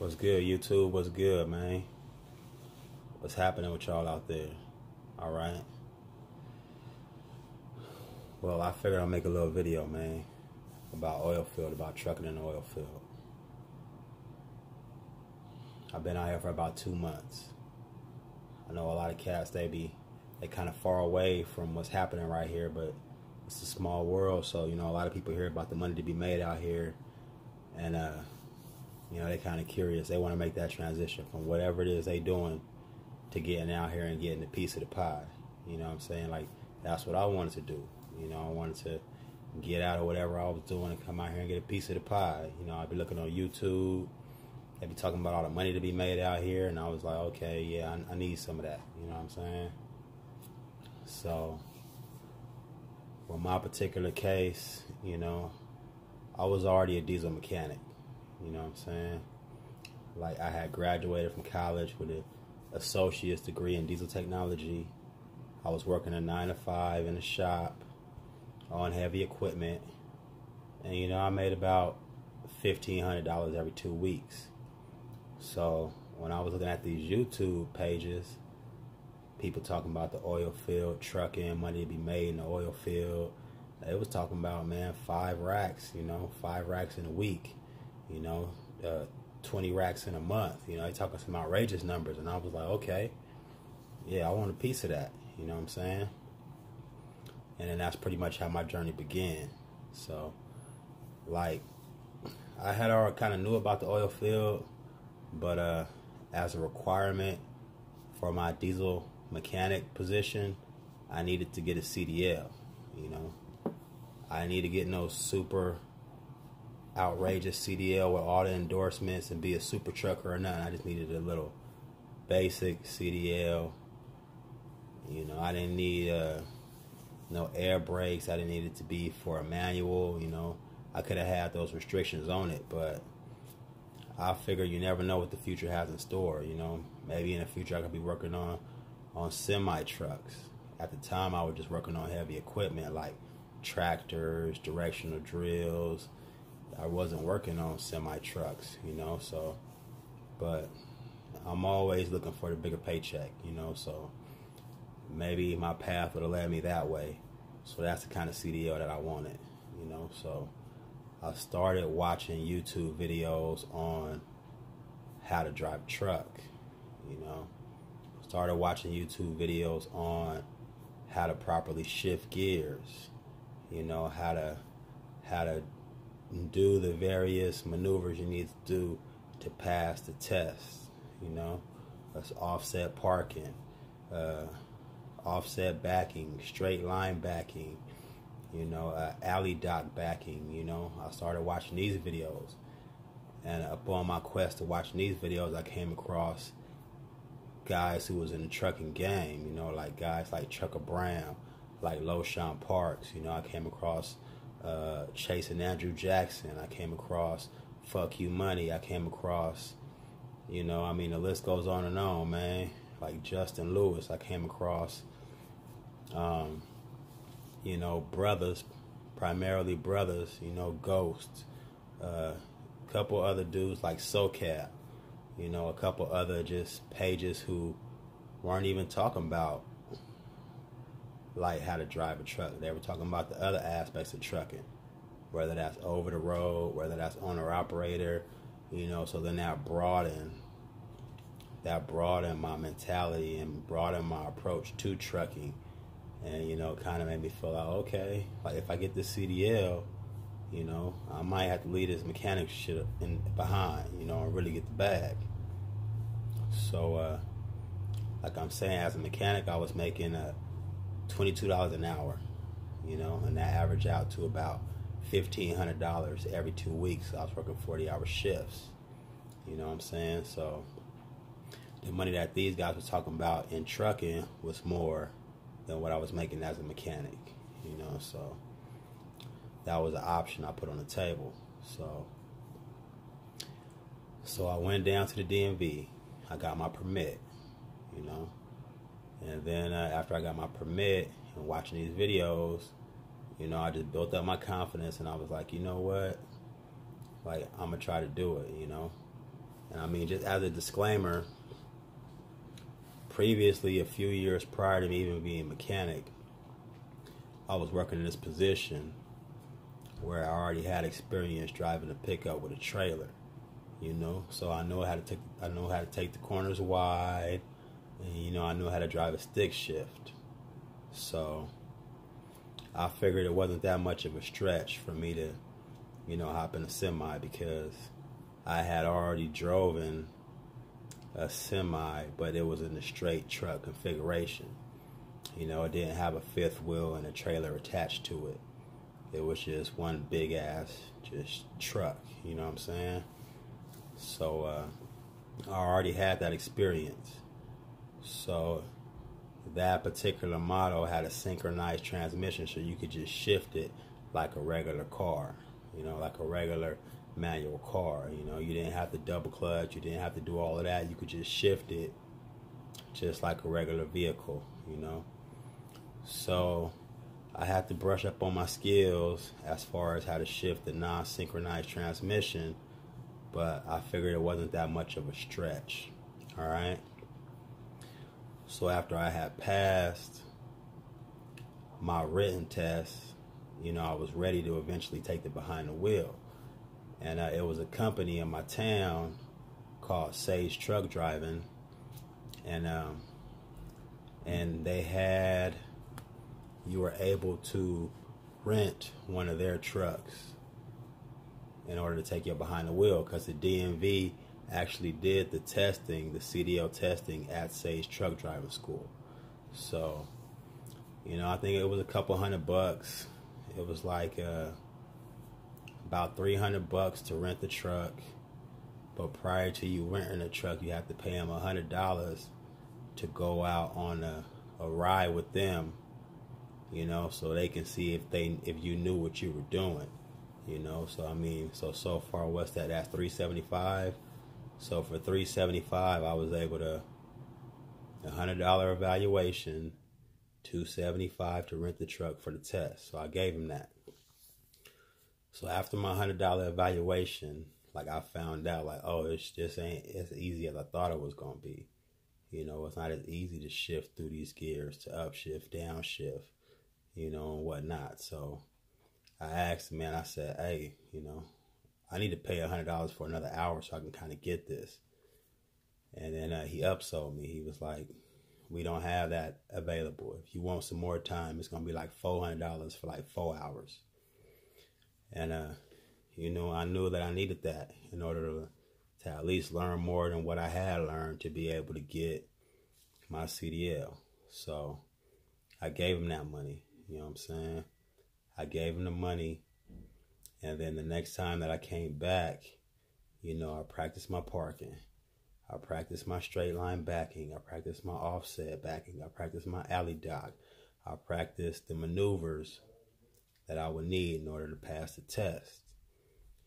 What's good, YouTube? What's good, man? What's happening with y'all out there? All right. Well, I figured I'll make a little video, man, about oil field, about trucking in the oil field. I've been out here for about 2 months. I know a lot of cats, they kind of far away from what's happening right here, but it's a small world, so, you know, a lot of people hear about the money to be made out here, and, you know, they're kind of curious. They want to make that transition from whatever it is they doing to getting out here and getting a piece of the pie. You know what I'm saying? Like, that's what I wanted to do. You know, I wanted to get out of whatever I was doing and come out here and get a piece of the pie. You know, I'd be looking on YouTube. They'd be talking about all the money to be made out here, and I was like, okay, yeah, I need some of that. You know what I'm saying? So, for my particular case, you know, I was already a diesel mechanic. You know what I'm saying? Like, I had graduated from college with an associate's degree in diesel technology. I was working a 9 to 5 in a shop on heavy equipment. And, you know, I made about $1,500 every 2 weeks. So, when I was looking at these YouTube pages, people talking about the oil field, trucking, money to be made in the oil field, they was talking about, man, 5 racks, you know, 5 racks in a week. You know, 20 racks in a month. You know, they talking some outrageous numbers, and I was like, okay, yeah, I want a piece of that. You know what I'm saying? And then that's pretty much how my journey began. So, like, I had already kind of knew about the oil field, but as a requirement for my diesel mechanic position, I needed to get a CDL. You know, I need to get no super outrageous CDL with all the endorsements and be a super trucker or nothing. I just needed a little basic CDL. You know, I didn't need no air brakes. I didn't need it to be for a manual. You know, I could have had those restrictions on it, but I figure you never know what the future has in store. You know, maybe in the future I could be working on semi trucks. At the time, I was just working on heavy equipment like tractors, directional drills. I wasn't working on semi trucks, you know, so, but I'm always looking for the bigger paycheck, you know, so maybe my path would have led me that way. So that's the kind of CDL that I wanted, you know. So I started watching YouTube videos on how to drive a truck, you know. Started watching YouTube videos on how to properly shift gears, you know, how to do the various maneuvers you need to do to pass the test. You know, that's offset parking, offset backing, straight line backing, you know, alley dock backing. You know, I started watching these videos, and upon my quest to watching these videos, I came across guys who was in the trucking game. You know, like guys like Trucker Brown, like LoShawn Parks. You know, I came across Chase and Andrew Jackson. I came across Fuck You Money. I came across, you know, I mean, the list goes on, man. Like Justin Lewis. I came across, you know, brothers, primarily brothers, you know, Ghost. Couple other dudes like SoCap. You know, a couple other just pages who weren't even talking about like how to drive a truck. They were talking about the other aspects of trucking, whether that's over the road, whether that's owner operator, you know. So then that broadened my mentality and broadened my approach to trucking, and, you know, kind of made me feel like, okay, like if I get this CDL, you know, I might have to leave this mechanic shit behind, you know, and really get the bag. So like I'm saying, as a mechanic, I was making $22 an hour, you know, and that averaged out to about $1,500 every 2 weeks. I was working 40-hour shifts, you know what I'm saying? So the money that these guys were talking about in trucking was more than what I was making as a mechanic, you know. So that was an option I put on the table. So I went down to the DMV. I got my permit, you know. And then after I got my permit and watching these videos, you know, I just built up my confidence, and I was like, you know what? Like, I'm going to try to do it, you know. And I mean, just as a disclaimer, previously, a few years prior to me even being a mechanic, I was working in this position where I already had experience driving a pickup with a trailer, you know. So I know how to take the corners wide, and you know, I knew how to drive a stick shift. So I figured it wasn't that much of a stretch for me to, you know, hop in a semi, because I had already driven a semi, but it was in a straight truck configuration. You know, it didn't have a fifth wheel and a trailer attached to it. It was just one big ass just truck, you know what I'm saying? So I already had that experience. So that particular model had a synchronized transmission, so you could just shift it like a regular car, you know, like a regular manual car. You know, you didn't have to double clutch, you didn't have to do all of that. You could just shift it just like a regular vehicle, you know. So I had to brush up on my skills as far as how to shift the non-synchronized transmission, but I figured it wasn't that much of a stretch. All right. So after I had passed my written test, you know, I was ready to eventually take the behind the wheel. And it was a company in my town called Sage Truck Driving, and they had, you were able to rent one of their trucks in order to take you behind the wheel, because the DMV actually did the testing, the CDL testing at Sage Truck Driving School. So, you know, I think it was a couple $100. It was like about $300 to rent the truck, but prior to you renting the truck, you have to pay them $100 to go out on a ride with them, you know, so they can see if you knew what you were doing, you know. So I mean, so far, what's that? That's $375. So for $375, I was able to $100 evaluation, $275 to rent the truck for the test. So I gave him that. So after my $100 evaluation, like, I found out, like, oh, it's just ain't as easy as I thought it was gonna be. You know, it's not as easy to shift through these gears, to upshift, downshift, you know, and whatnot. So I asked the man, I said, hey, you know, I need to pay $100 for another hour so I can kind of get this. And then he upsold me. He was like, we don't have that available. If you want some more time, it's going to be like $400 for like 4 hours. And, you know, I knew that I needed that in order to at least learn more than what I had learned to be able to get my CDL. So I gave him that money, you know what I'm saying? I gave him the money, and then the next time that I came back, you know, I practiced my parking. I practiced my straight line backing. I practiced my offset backing. I practiced my alley dock. I practiced the maneuvers that I would need in order to pass the test.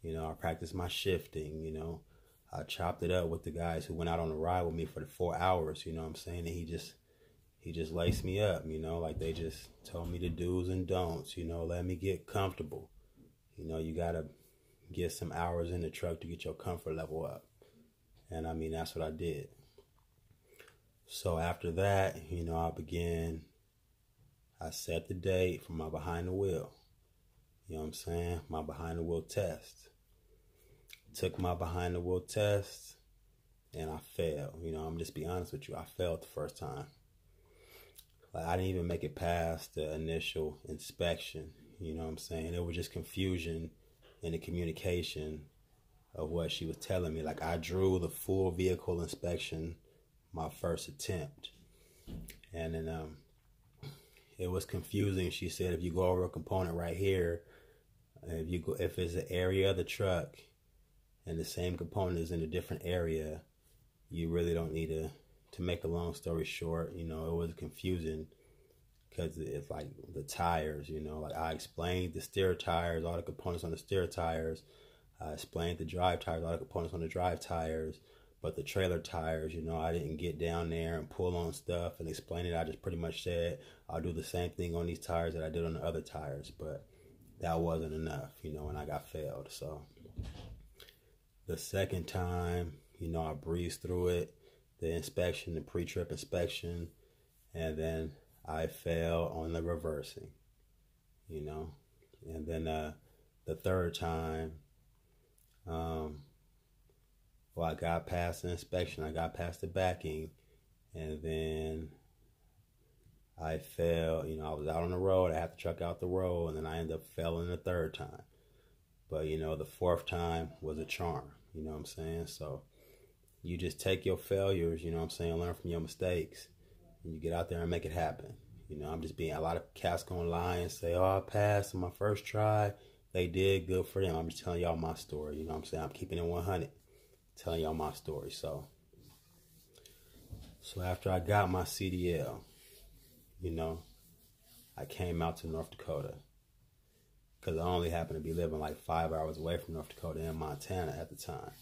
You know, I practiced my shifting, you know. I chopped it up with the guys who went out on the ride with me for the 4 hours, you know what I'm saying? And he just laced me up, you know, like they just told me the do's and don'ts, you know, let me get comfortable. You know, you got to get some hours in the truck to get your comfort level up. And I mean, that's what I did. So after that, you know, I set the date for my behind the wheel. You know what I'm saying? My behind the wheel test. Took my behind the wheel test and I failed. You know, I'm just be honest with you. I failed the first time. Like, I didn't even make it past the initial inspection. You know what I'm saying? It was just confusion in the communication of what she was telling me. Like, I drew the full vehicle inspection my first attempt. And then it was confusing. She said, if you go over a component right here, if it's an area of the truck and the same component is in a different area, you really don't need to make a long story short, you know, it was confusing because it's like the tires, you know, like I explained the steer tires, all the components on the steer tires. I explained the drive tires, all the components on the drive tires, but the trailer tires, you know, I didn't get down there and pull on stuff and explain it. I just pretty much said, I'll do the same thing on these tires that I did on the other tires, but that wasn't enough, you know, and I got failed. So the second time, You know, I breezed through it, the inspection, the pre-trip inspection, and then I failed on the reversing, you know. And then the third time, well, I got past the inspection, I got past the backing, and then I fell, you know, I was out on the road, I had the truck out the road, and then I ended up failing the third time. But, you know, the fourth time was a charm, you know what I'm saying? So you just take your failures, you know what I'm saying, learn from your mistakes, and you get out there and make it happen. You know, I'm just being, a lot of cats gonna lie and say, oh, I passed on my first try. They did, good for them. I'm just telling y'all my story, you know what I'm saying? I'm keeping it 100, telling y'all my story. So after I got my CDL, you know, I came out to North Dakota because I only happened to be living like 5 hours away from North Dakota in Montana at the time.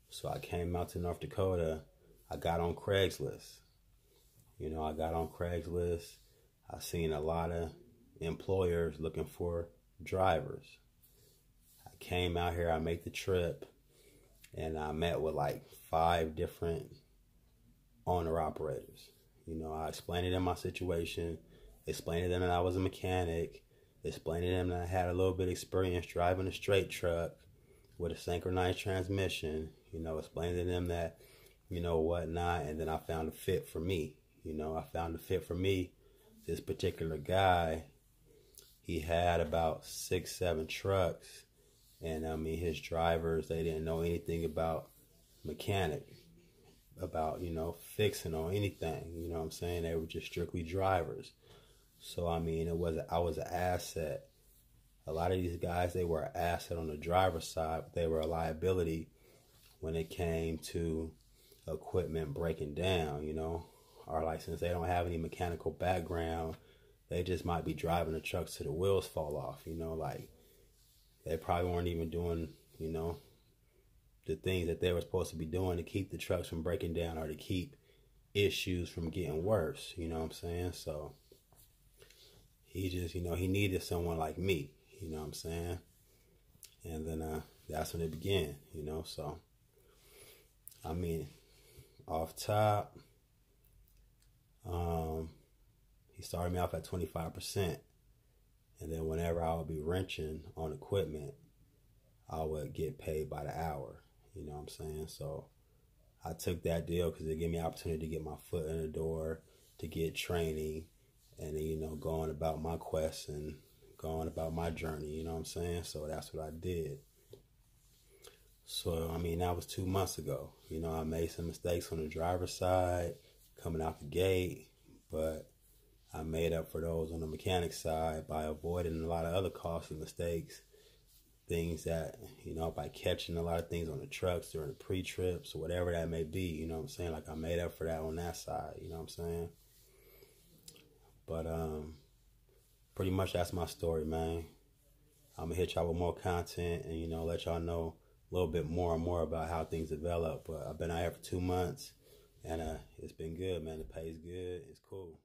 So I came out to North Dakota. I got on Craigslist. You know, I got on Craigslist. I seen a lot of employers looking for drivers. I came out here, I made the trip, and I met with like 5 different owner-operators. You know, I explained to them my situation, explained to them that I was a mechanic, explained to them that I had a little bit of experience driving a straight truck with a synchronized transmission, you know, explained to them that, you know, whatnot, and then I found a fit for me. You know, I found a fit for me. This particular guy, he had about 6, 7 trucks, and I mean, his drivers, they didn't know anything about mechanic, about, you know, fixing or anything, you know what I'm saying? They were just strictly drivers. So, I mean, I was an asset. A lot of these guys, they were an asset on the driver's side, but they were a liability when it came to equipment breaking down, you know. Or like, since they don't have any mechanical background, they just might be driving the trucks till the wheels fall off, you know, like they probably weren't even doing, you know, the things that they were supposed to be doing to keep the trucks from breaking down or to keep issues from getting worse, you know what I'm saying? So he just, you know, he needed someone like me, you know what I'm saying? And then that's when it began, you know. So I mean, off top, he started me off at 25%, and then whenever I would be wrenching on equipment, I would get paid by the hour, you know what I'm saying? So I took that deal because it gave me an opportunity to get my foot in the door, to get training, and then, you know, going about my quest and going about my journey, you know what I'm saying? So that's what I did. So, I mean, that was 2 months ago. You know, I made some mistakes on the driver's side coming out the gate, but I made up for those on the mechanic side by avoiding a lot of other costly mistakes, things that, you know, by catching a lot of things on the trucks during the pre-trips or whatever that may be, you know what I'm saying? Like, I made up for that on that side, you know what I'm saying? But pretty much that's my story, man. I'm going to hit y'all with more content and, you know, let y'all know a little bit more and more about how things develop. But I've been out here for 2 months, and it's been good, man. The pay's good. It's cool.